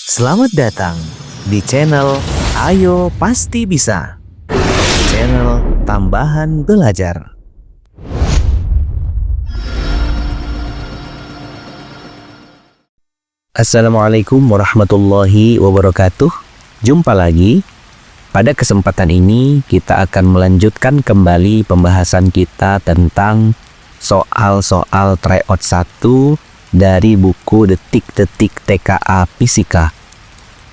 Selamat datang di channel Ayo Pasti Bisa, channel tambahan belajar. Assalamualaikum warahmatullahi wabarakatuh. Jumpa lagi. Pada kesempatan ini kita akan melanjutkan kembali pembahasan kita tentang soal-soal tryout 1 dari buku Detik-Detik TKA Fisika.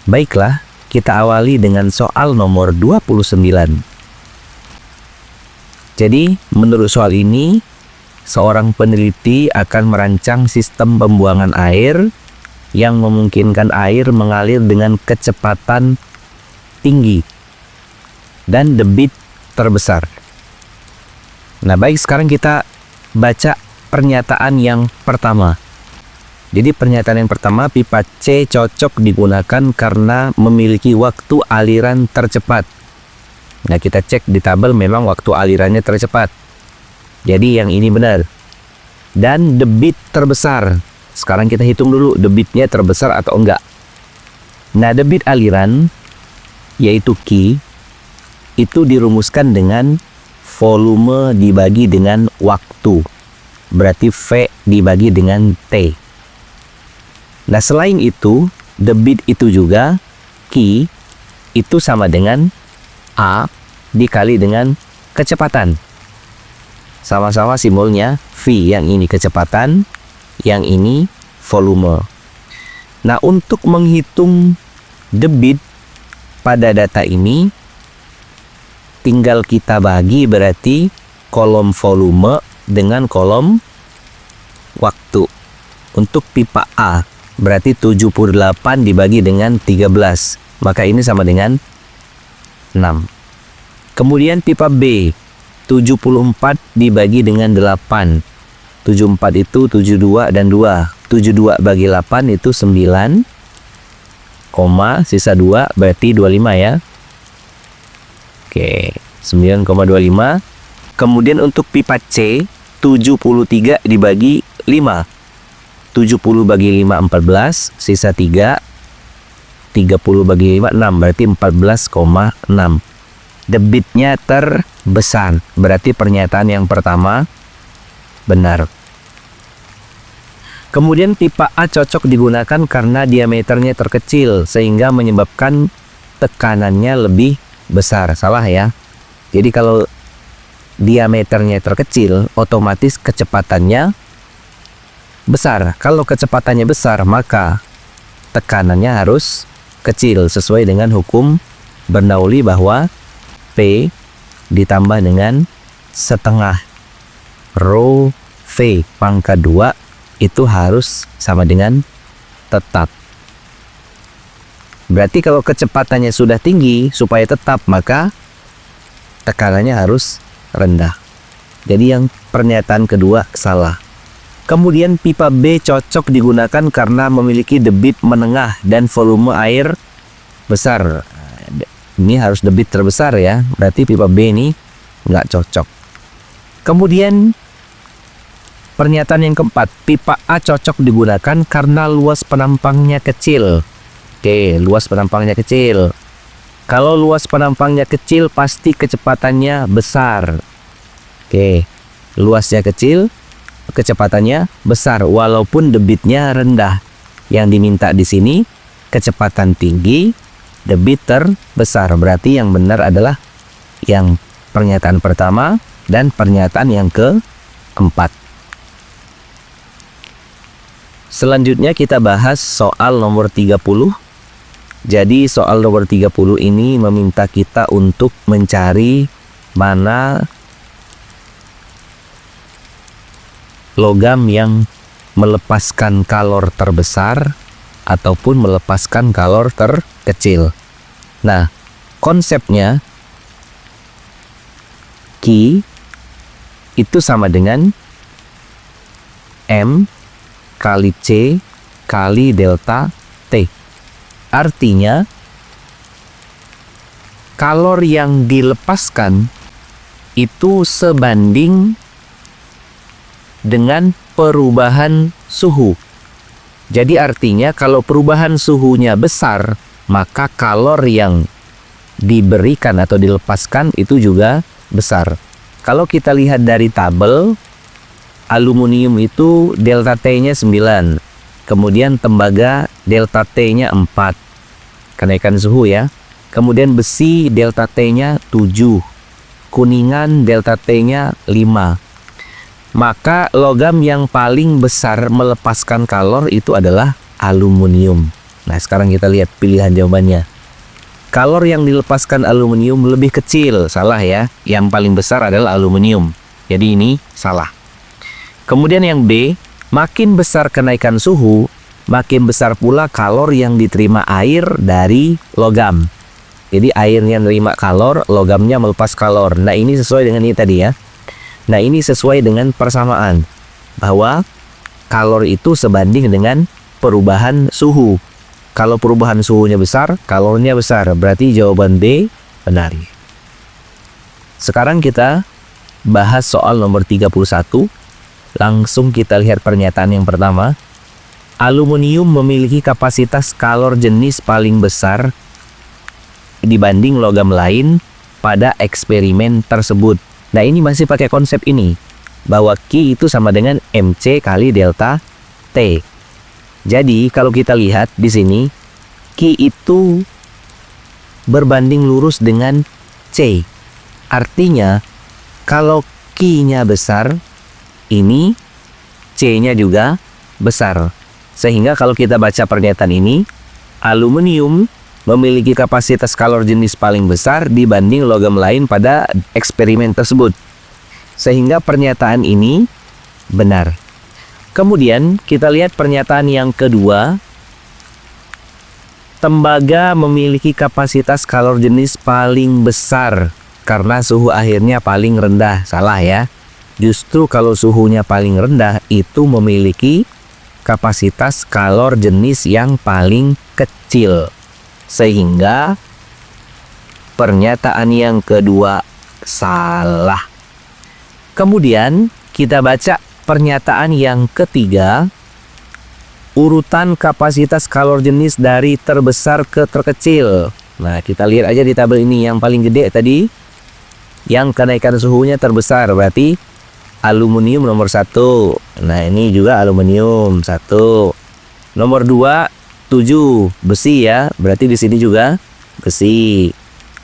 Baiklah, kita awali dengan soal nomor 29. Jadi, menurut soal ini, seorang peneliti akan merancang sistem pembuangan air yang memungkinkan air mengalir dengan kecepatan tinggi dan debit terbesar. Nah, baik, sekarang kita baca pernyataan yang pertama. Jadi pernyataan yang pertama, pipa C cocok digunakan karena memiliki waktu aliran tercepat. Nah, kita cek di tabel memang waktu alirannya tercepat. Jadi yang ini benar. Dan debit terbesar. Sekarang kita hitung dulu debitnya terbesar atau enggak. Nah, debit aliran yaitu Q itu dirumuskan dengan volume dibagi dengan waktu. Berarti V dibagi dengan T. Nah, selain itu, debit itu juga Q itu sama dengan A dikali dengan kecepatan. Sama-sama simbolnya V, yang ini kecepatan, yang ini volume. Nah, untuk menghitung debit pada data ini, tinggal kita bagi berarti kolom volume dengan kolom waktu. Untuk pipa A berarti 78 dibagi dengan 13. Maka ini sama dengan 6. Kemudian pipa B 74 dibagi dengan 8. 74 itu 72 dan 2. 72 bagi 8 itu 9, sisa 2 berarti 25 ya. Oke, 9,25. Kemudian untuk pipa C 73 dibagi 5. 70 bagi 5 14, sisa 3. 30 bagi 5 6, berarti 14,6. Debitnya terbesar. Berarti pernyataan yang pertama benar. Kemudian pipa A cocok digunakan karena diameternya terkecil sehingga menyebabkan tekanannya lebih besar. Salah ya. Jadi kalau diameternya terkecil, otomatis kecepatannya besar. Kalau kecepatannya besar, maka tekanannya harus kecil sesuai dengan hukum Bernoulli bahwa P ditambah dengan setengah rho V pangkat 2 itu harus sama dengan tetap. Berarti kalau kecepatannya sudah tinggi, supaya tetap, maka tekanannya harus rendah. Jadi yang pernyataan kedua salah. Kemudian pipa B cocok digunakan karena memiliki debit menengah dan volume air besar. Ini harus debit terbesar ya, berarti pipa B ini nggak cocok. Kemudian pernyataan yang keempat, pipa A cocok digunakan karena luas penampangnya kecil. Oke, luas penampangnya kecil. Kalau luas penampangnya kecil, pasti kecepatannya besar. Oke, luasnya kecil, kecepatannya besar walaupun debitnya rendah. Yang diminta di sini kecepatan tinggi, debit terbesar. Berarti yang benar adalah yang pernyataan pertama dan pernyataan yang keempat. Selanjutnya kita bahas soal nomor 30. Jadi soal nomor 30 ini meminta kita untuk mencari mana logam yang melepaskan kalor terbesar ataupun melepaskan kalor terkecil. Nah, konsepnya Q itu sama dengan M kali C kali delta T. Artinya, kalor yang dilepaskan itu sebanding dengan perubahan suhu. Jadi artinya kalau perubahan suhunya besar, maka kalor yang diberikan atau dilepaskan itu juga besar. Kalau kita lihat dari tabel, aluminium itu delta T-nya 9, kemudian tembaga delta T-nya 4, kenaikan suhu ya. Kemudian besi delta T-nya 7, kuningan delta T-nya 5. Maka logam yang paling besar melepaskan kalor itu adalah aluminium. Nah, sekarang kita lihat pilihan jawabannya. Kalor yang dilepaskan aluminium lebih kecil, salah ya. Yang paling besar adalah aluminium. Jadi ini salah. Kemudian yang B, makin besar kenaikan suhu, makin besar pula kalor yang diterima air dari logam. Jadi airnya menerima kalor, logamnya melepas kalor. Nah, ini sesuai dengan ini tadi ya. Nah, ini sesuai dengan persamaan bahwa kalor itu sebanding dengan perubahan suhu. Kalau perubahan suhunya besar, kalornya besar. Berarti jawaban B benar. Sekarang kita bahas soal nomor 31. Langsung kita lihat pernyataan yang pertama. Aluminium memiliki kapasitas kalor jenis paling besar dibanding logam lain pada eksperimen tersebut. Nah, ini masih pakai konsep ini, bahwa Q itu sama dengan MC kali delta T. Jadi, kalau kita lihat di sini, Q itu berbanding lurus dengan C. Artinya, kalau Q-nya besar, ini C-nya juga besar. Sehingga kalau kita baca pernyataan ini, aluminium memiliki kapasitas kalor jenis paling besar dibanding logam lain pada eksperimen tersebut. Sehingga pernyataan ini benar. Kemudian kita lihat pernyataan yang kedua. Tembaga memiliki kapasitas kalor jenis paling besar karena suhu akhirnya paling rendah. Salah ya. Justru kalau suhunya paling rendah itu memiliki kapasitas kalor jenis yang paling kecil. Sehingga pernyataan yang kedua salah. Kemudian kita baca pernyataan yang ketiga. Urutan kapasitas kalor jenis dari terbesar ke terkecil. Nah, kita lihat aja di tabel ini. Yang paling gede tadi, yang kenaikan suhunya terbesar, berarti aluminium nomor 1. Nah, ini juga aluminium 1. Nomor 2 7 besi ya, berarti di sini juga besi.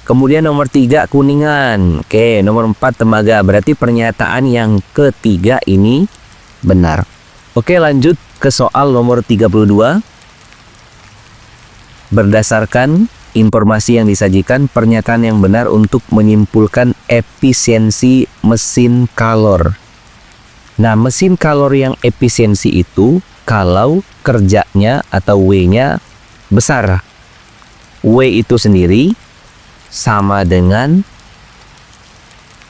Kemudian nomor 3 kuningan. Oke, nomor 4 tembaga. Berarti pernyataan yang ketiga ini benar. Oke, lanjut ke soal nomor 32. Berdasarkan informasi yang disajikan, pernyataan yang benar untuk menyimpulkan efisiensi mesin kalor. Nah, mesin kalor yang efisiensi itu kalau kerjanya atau W-nya besar. W itu sendiri sama dengan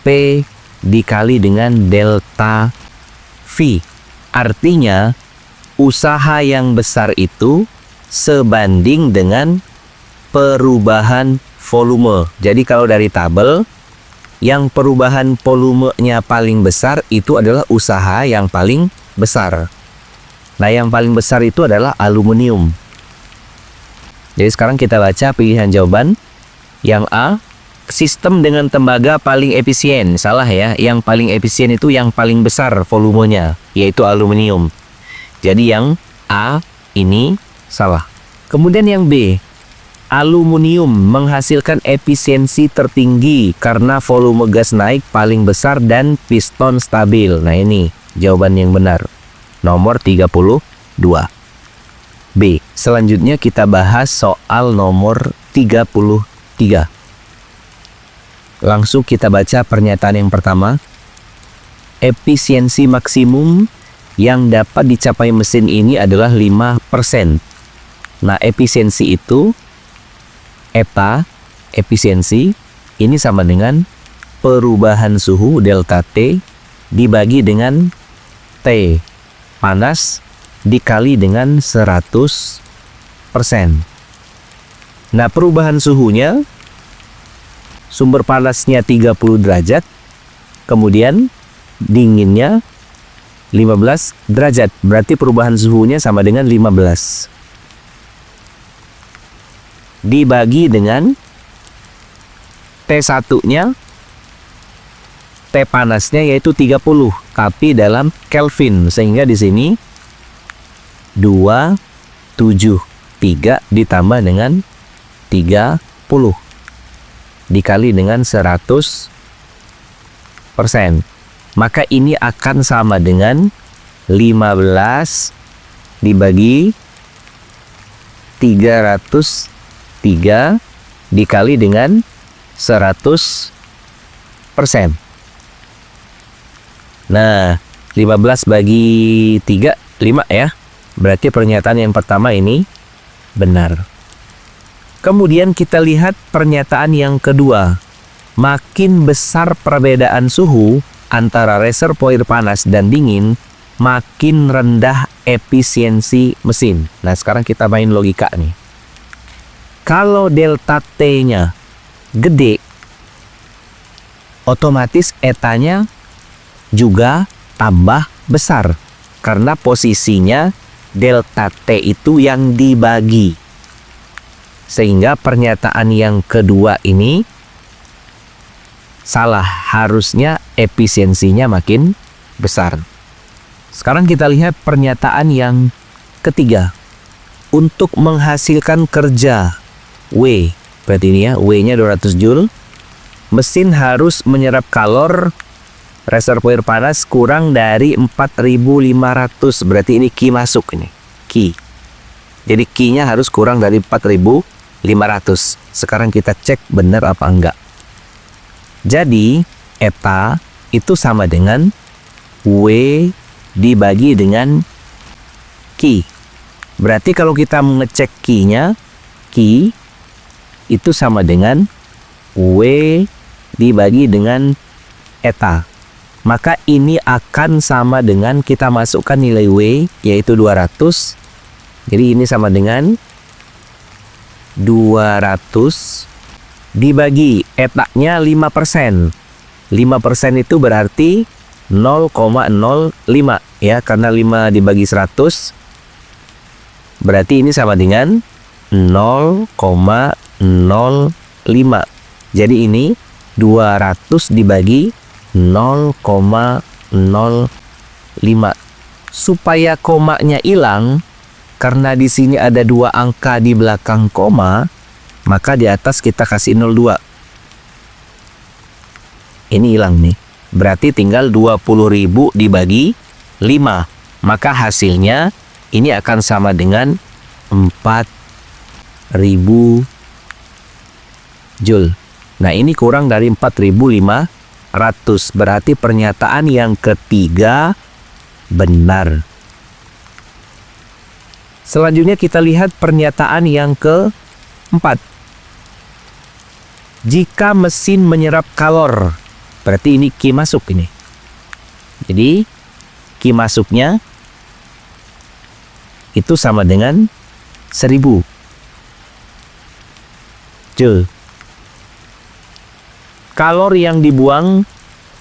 P dikali dengan delta V. Artinya, usaha yang besar itu sebanding dengan perubahan volume. Jadi kalau dari tabel, yang perubahan volumenya paling besar itu adalah usaha yang paling besar. Nah, yang paling besar itu adalah aluminium. Jadi sekarang kita baca pilihan jawaban. Yang A, sistem dengan tembaga paling efisien. Salah ya, yang paling efisien itu yang paling besar volumenya, yaitu aluminium. Jadi yang A ini salah. Kemudian yang B, aluminium menghasilkan efisiensi tertinggi karena volume gas naik paling besar dan piston stabil. Nah, ini jawaban yang benar. Nomor 32. B. Selanjutnya kita bahas soal nomor 33. Langsung kita baca pernyataan yang pertama. Efisiensi maksimum yang dapat dicapai mesin ini adalah 5%. Nah, efisiensi itu eta, efisiensi ini sama dengan perubahan suhu delta T dibagi dengan T panas dikali dengan 100%. Nah, perubahan suhunya, sumber panasnya 30 derajat, kemudian dinginnya 15 derajat. Berarti perubahan suhunya sama dengan 15. Dibagi dengan T1-nya, T panasnya yaitu 30, tapi dalam Kelvin. Sehingga di sini 273 ditambah dengan 30 dikali dengan 100%. Maka ini akan sama dengan 15 dibagi 303 dikali dengan 100%. Nah, 15 bagi 3, 5 ya. Berarti pernyataan yang pertama ini benar. Kemudian kita lihat pernyataan yang kedua. Makin besar perbedaan suhu antara reservoir panas dan dingin, makin rendah efisiensi mesin. Nah, sekarang kita main logika nih. Kalau delta T-nya gede, otomatis etanya juga tambah besar. Karena posisinya delta T itu yang dibagi. Sehingga pernyataan yang kedua ini salah, harusnya efisiensinya makin besar. Sekarang kita lihat pernyataan yang ketiga. Untuk menghasilkan kerja W, berarti ini ya, W-nya 200 Joule, mesin harus menyerap kalor reservoir panas kurang dari 4.500. Berarti ini Q masuk ini, Q. Jadi Q-nya harus kurang dari 4.500. Sekarang kita cek benar apa enggak. Jadi eta itu sama dengan W dibagi dengan Q. Berarti kalau kita mengecek Q-nya, Q itu sama dengan W dibagi dengan eta. Maka ini akan sama dengan kita masukkan nilai W yaitu 200. Jadi ini sama dengan 200 dibagi etaknya 5%. 5% itu berarti 0,05 ya, karena 5 dibagi 100 berarti ini sama dengan 0,05. Jadi ini 200 dibagi 0,05. Supaya komanya hilang, karena di sini ada 2 angka di belakang koma, maka di atas kita kasih 02. Ini hilang nih. Berarti tinggal 20.000 dibagi 5. Maka hasilnya ini akan sama dengan 4.000 Joule. Nah, ini kurang dari 4.500. Berarti pernyataan yang ketiga benar. Selanjutnya kita lihat pernyataan yang keempat. Jika mesin menyerap kalor, berarti ini Q masuk ini. Jadi Q masuknya itu sama dengan 1000 Joule. Kalor yang dibuang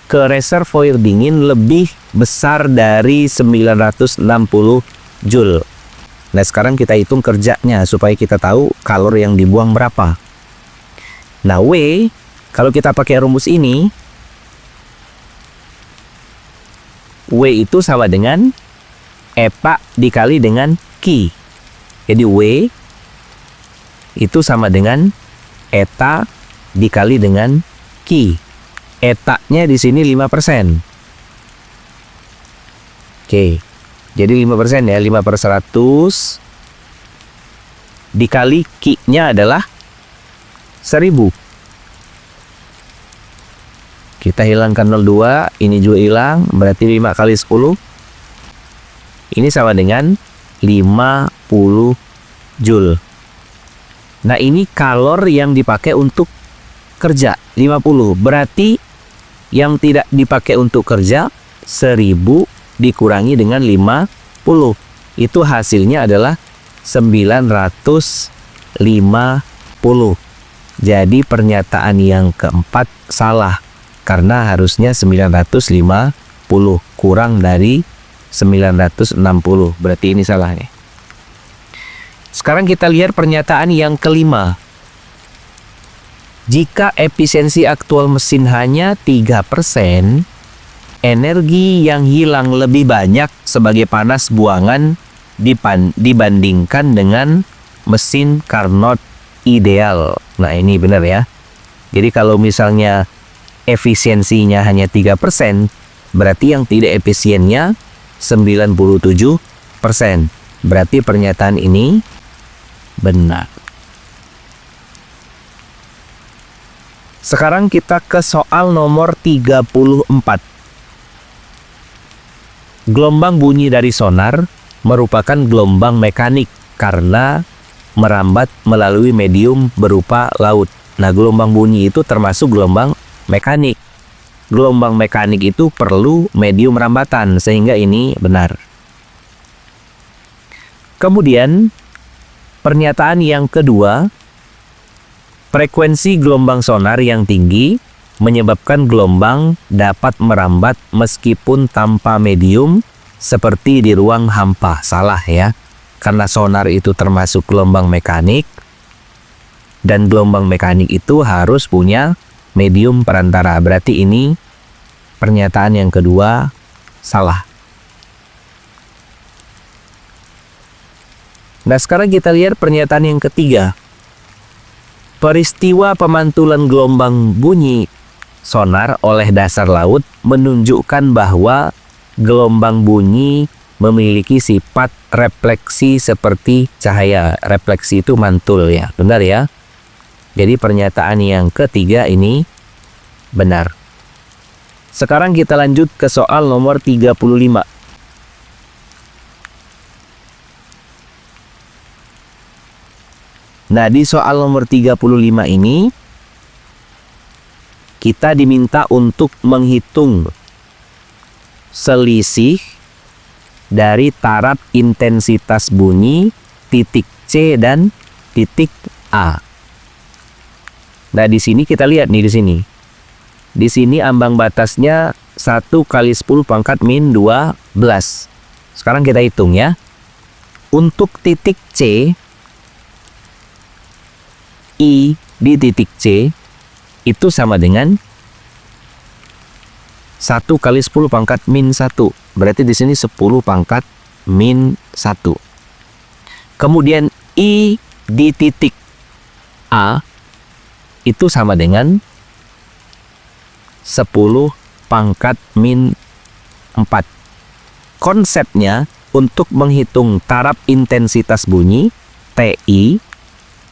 ke reservoir dingin lebih besar dari 960 Joule. Nah, sekarang kita hitung kerjanya supaya kita tahu kalor yang dibuang berapa. Nah, W, kalau kita pakai rumus ini, W itu sama dengan eta dikali dengan Q. Jadi W itu sama dengan eta dikali dengan Q. Etanya di sini 5%. Oke. Jadi 5% ya, 5/100 dikali Q-nya adalah 1000. Kita hilangkan 02, ini juga hilang, berarti 5 kali 10. Ini sama dengan 50 Joule. Nah, ini kalor yang dipakai untuk kerja, 50. Berarti yang tidak dipakai untuk kerja 1000 dikurangi dengan 50. Itu hasilnya adalah 950. Jadi pernyataan yang keempat salah. Karena harusnya 950 kurang dari 960. Berarti ini salah nih. Sekarang kita lihat pernyataan yang kelima. Jika efisiensi aktual mesin hanya 3%, energi yang hilang lebih banyak sebagai panas buangan dibandingkan dengan mesin Carnot ideal. Nah, ini benar ya. Jadi kalau misalnya efisiensinya hanya 3%, berarti yang tidak efisiennya 97%. Berarti pernyataan ini benar. Sekarang kita ke soal nomor 34. Gelombang bunyi dari sonar merupakan gelombang mekanik karena merambat melalui medium berupa laut. Nah, gelombang bunyi itu termasuk gelombang mekanik. Gelombang mekanik itu perlu medium rambatan, sehingga ini benar. Kemudian, pernyataan yang kedua, frekuensi gelombang sonar yang tinggi menyebabkan gelombang dapat merambat meskipun tanpa medium seperti di ruang hampa. Salah ya, karena sonar itu termasuk gelombang mekanik, dan gelombang mekanik itu harus punya medium perantara. Berarti ini pernyataan yang kedua salah. Nah, sekarang kita lihat pernyataan yang ketiga. Peristiwa pemantulan gelombang bunyi sonar oleh dasar laut menunjukkan bahwa gelombang bunyi memiliki sifat refleksi seperti cahaya. Refleksi itu mantul ya, benar ya. Jadi pernyataan yang ketiga ini benar. Sekarang kita lanjut ke soal nomor 35. Nah, di soal nomor 35 ini kita diminta untuk menghitung selisih dari taraf intensitas bunyi titik C dan titik A. Nah, di sini kita lihat nih di sini. Di sini ambang batasnya 1 kali 10 pangkat min 12. Sekarang kita hitung ya. Untuk titik C, I di titik C itu sama dengan 1 kali 10 pangkat min 1. Berarti di sini 10 pangkat min 1. Kemudian I di titik A itu sama dengan 10 pangkat min 4. Konsepnya untuk menghitung taraf intensitas bunyi TI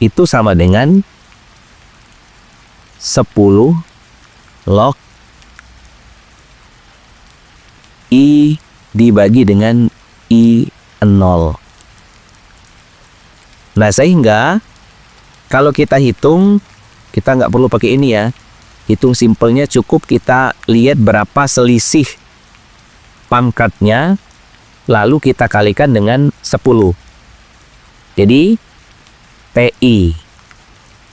itu sama dengan 10 log I dibagi dengan I0. Nah, sehingga kalau kita hitung, kita nggak perlu pakai ini ya. Hitung simpelnya cukup kita lihat berapa selisih pangkatnya, lalu kita kalikan dengan 10. Jadi TI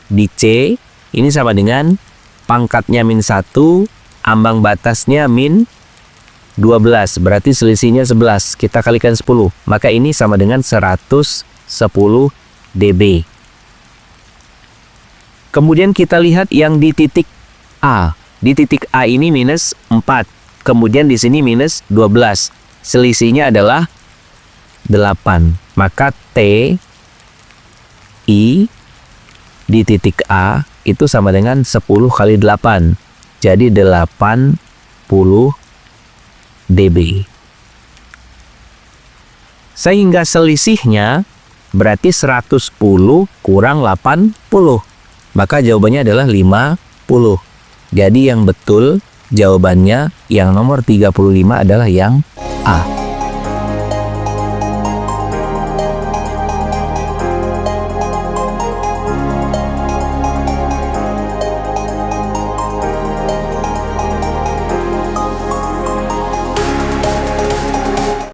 di C ini sama dengan pangkatnya min 1, ambang batasnya min 12, berarti selisihnya 11. Kita kalikan 10, maka ini sama dengan 110 dB. Kemudian kita lihat yang di titik A. Di titik A ini minus 4, kemudian di sini minus 12. Selisihnya adalah 8. Maka T I di titik A itu sama dengan 10 kali 8. Jadi 80 dB. Sehingga selisihnya berarti 110 kurang 80. Maka jawabannya adalah 50. Jadi yang betul jawabannya yang nomor 35 adalah yang A.